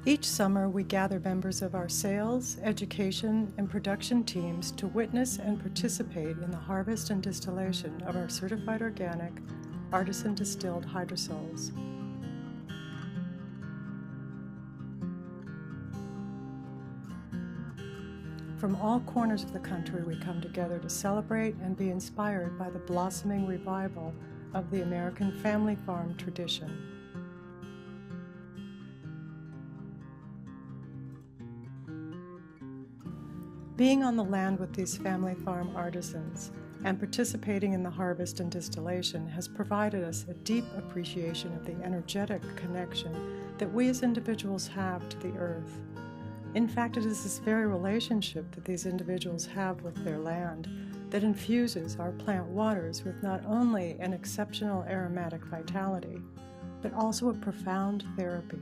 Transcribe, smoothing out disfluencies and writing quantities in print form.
Each summer, we gather members of our sales, education, and production teams to witness and participate in the harvest and distillation of our certified organic, artisan distilled hydrosols. From all corners of the country, we come together to celebrate and be inspired by the blossoming revival of the American family farm tradition. Being on the land with these family farm artisans and participating in the harvest and distillation has provided us a deep appreciation of the energetic connection that we as individuals have to the earth. In fact, it is this very relationship that these individuals have with their land that infuses our plant waters with not only an exceptional aromatic vitality, but also a profound therapy.